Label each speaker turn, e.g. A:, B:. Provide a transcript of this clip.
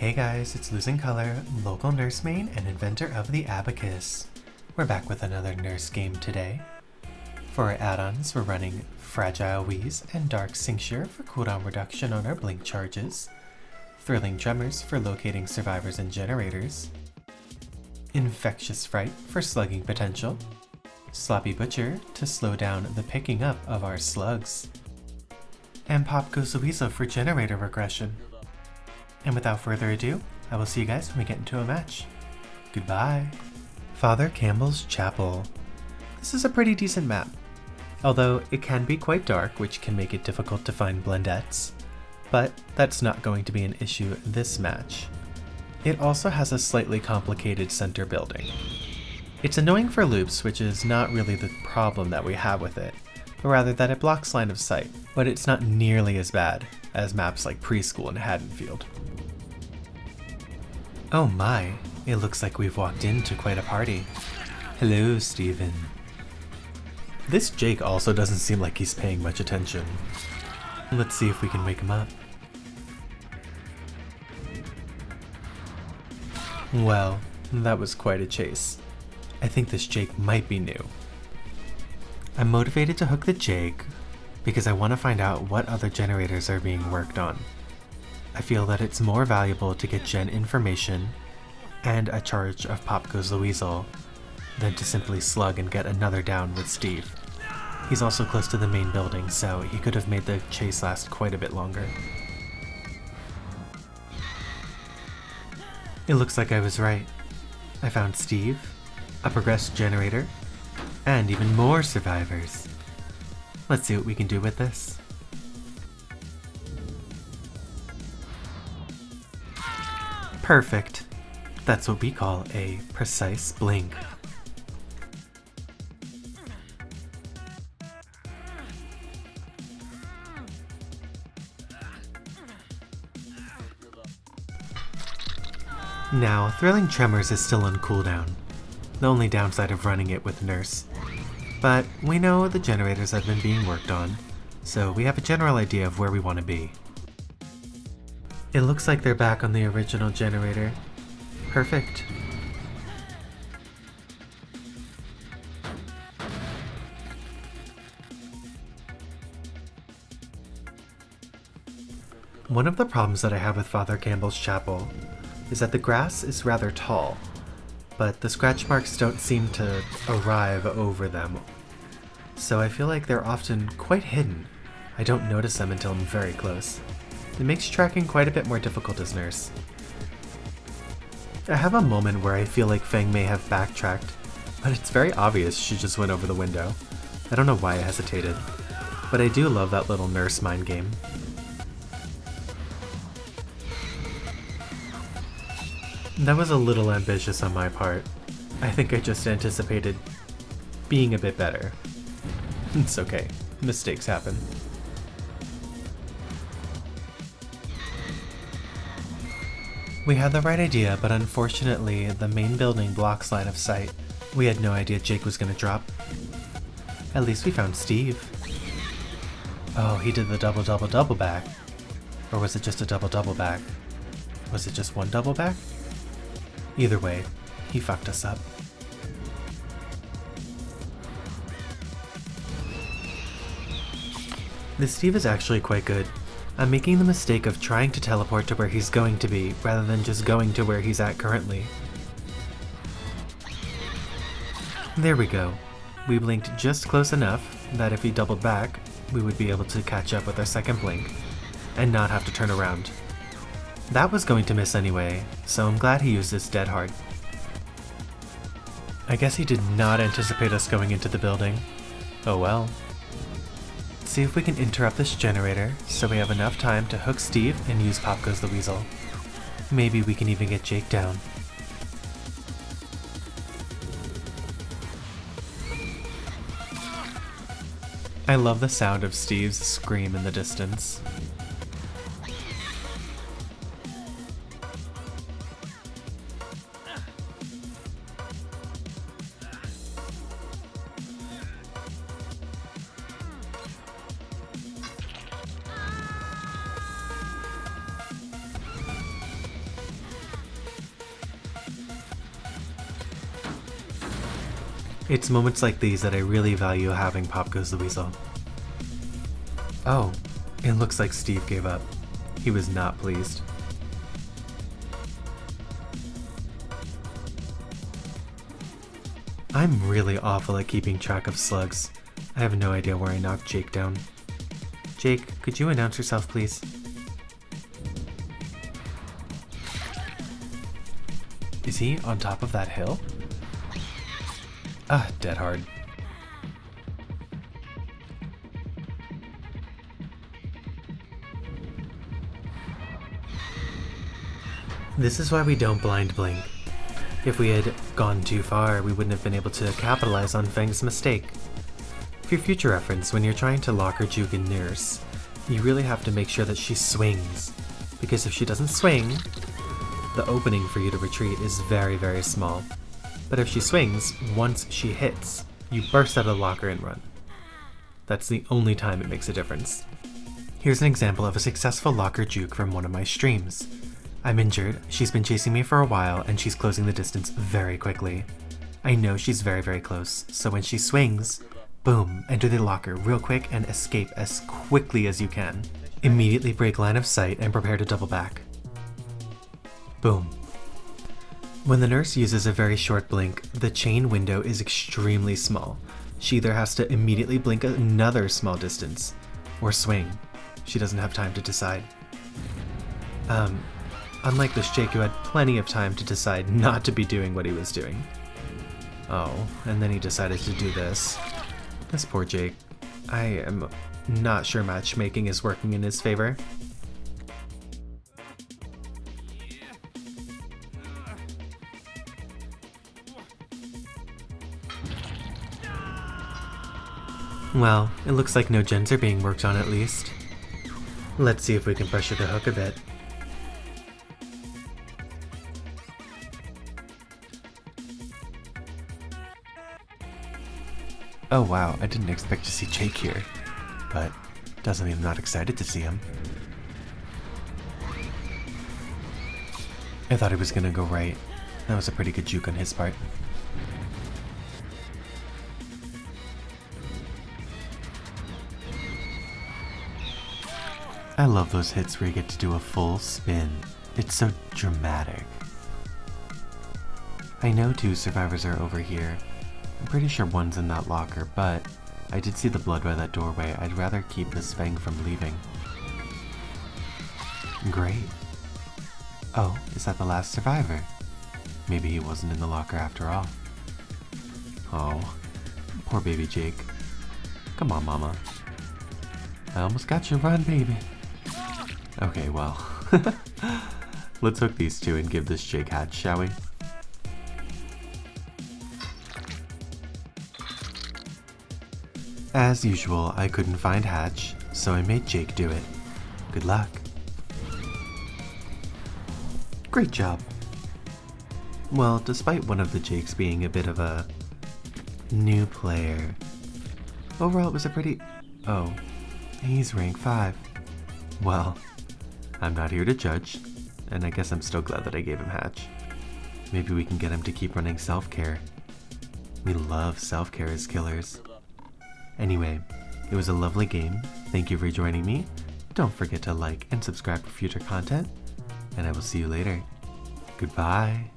A: Hey guys, it's Losing Color, local nurse main and inventor of the abacus. We're back with another nurse game today. For our add-ons, we're running Fragile Wheeze and Dark Cincture for cooldown reduction on our blink charges, Thrilling Tremors for locating survivors and generators, Infectious Fright for slugging potential, Sloppy Butcher to slow down the picking up of our slugs, and Pop Goes the Weasel for generator regression. And without further ado, I will see you guys when we get into a match. Goodbye. Father Campbell's Chapel. This is a pretty decent map, although it can be quite dark, which can make it difficult to find blendettes, but that's not going to be an issue this match. It also has a slightly complicated center building. It's annoying for loops, which is not really the problem that we have with it, but rather that it blocks line of sight, but it's not nearly as bad as maps like Preschool and Haddonfield. Oh my, it looks like we've walked into quite a party. Hello, Steven. This Jake also doesn't seem like he's paying much attention. Let's see if we can wake him up. Well, that was quite a chase. I think this Jake might be new. I'm motivated to hook the Jake because I want to find out what other generators are being worked on. I feel that it's more valuable to get gen information and a charge of Pop Goes the Weasel than to simply slug and get another down with Steve. He's also close to the main building, so he could have made the chase last quite a bit longer. It looks like I was right. I found Steve, a progressed generator, and even more survivors. Let's see what we can do with this. Perfect. That's what we call a precise blink. Now, Thrilling Tremors is still on cooldown, the only downside of running it with Nurse. But we know the generators have been being worked on, so we have a general idea of where we want to be. It looks like they're back on the original generator. Perfect. One of the problems that I have with Father Campbell's Chapel is that the grass is rather tall, but the scratch marks don't seem to arrive over them. So I feel like they're often quite hidden. I don't notice them until I'm very close. It makes tracking quite a bit more difficult as Nurse. I have a moment where I feel like Feng may have backtracked, but it's very obvious she just went over the window. I don't know why I hesitated, but I do love that little Nurse mind game. That was a little ambitious on my part. I think I just anticipated being a bit better. It's okay, mistakes happen. We had the right idea, but unfortunately the main building blocks line of sight. We had no idea Jake was gonna drop. At least we found Steve. Oh, he did the double back. Or was it just a double back? Was it just one double back? Either way, he fucked us up. This Steve is actually quite good. I'm making the mistake of trying to teleport to where he's going to be, rather than just going to where he's at currently. There we go. We blinked just close enough that if he doubled back, we would be able to catch up with our second blink, and not have to turn around. That was going to miss anyway, so I'm glad he used his dead hard. I guess he did not anticipate us going into the building. Oh well. See if we can interrupt this generator so we have enough time to hook Steve and use Pop Goes the Weasel. Maybe we can even get Jake down. I love the sound of Steve's scream in the distance. It's moments like these that I really value having Pop Goes the Weasel. Oh, it looks like Steve gave up. He was not pleased. I'm really awful at keeping track of slugs. I have no idea where I knocked Jake down. Jake, could you announce yourself, please? Is he on top of that hill? Ah, dead hard. This is why we don't blind blink. If we had gone too far, we wouldn't have been able to capitalize on Fang's mistake. For future reference, when you're trying to lock or juke in Nurse, you really have to make sure that she swings, because if she doesn't swing, the opening for you to retreat is very, very small. But if she swings, once she hits, you burst out of the locker and run. That's the only time it makes a difference. Here's an example of a successful locker juke from one of my streams. I'm injured, she's been chasing me for a while, and she's closing the distance very quickly. I know she's very, very close, so when she swings, boom, enter the locker real quick and escape as quickly as you can. Immediately break line of sight and prepare to double back. Boom. When the nurse uses a very short blink, the chain window is extremely small. She either has to immediately blink another small distance, or swing. She doesn't have time to decide. Unlike this Jake who had plenty of time to decide not to be doing what he was doing. Oh, and then he decided to do this. This poor Jake. I am not sure matchmaking is working in his favor. Well, it looks like no gens are being worked on at least. Let's see if we can pressure the hook a bit. Oh wow, I didn't expect to see Jake here, but doesn't mean I'm not excited to see him. I thought he was gonna go right. That was a pretty good juke on his part. I love those hits where you get to do a full spin. It's so dramatic. I know 2 survivors are over here. I'm pretty sure one's in that locker, but I did see the blood by that doorway. I'd rather keep this Fang from leaving. Great. Oh, is that the last survivor? Maybe he wasn't in the locker after all. Oh, poor baby Jake. Come on, mama. I almost got you. Run, baby. Okay, well. Let's hook these two and give this Jake hatch, shall we? As usual, I couldn't find Hatch, so I made Jake do it. Good luck. Great job. Well, despite one of the Jakes being a bit of a new player, overall it was a pretty... Oh, he's rank 5. Well, I'm not here to judge, and I guess I'm still glad that I gave him Hatch. Maybe we can get him to keep running self-care. We love self-care as killers. Anyway, it was a lovely game. Thank you for joining me. Don't forget to like and subscribe for future content, and I will see you later. Goodbye.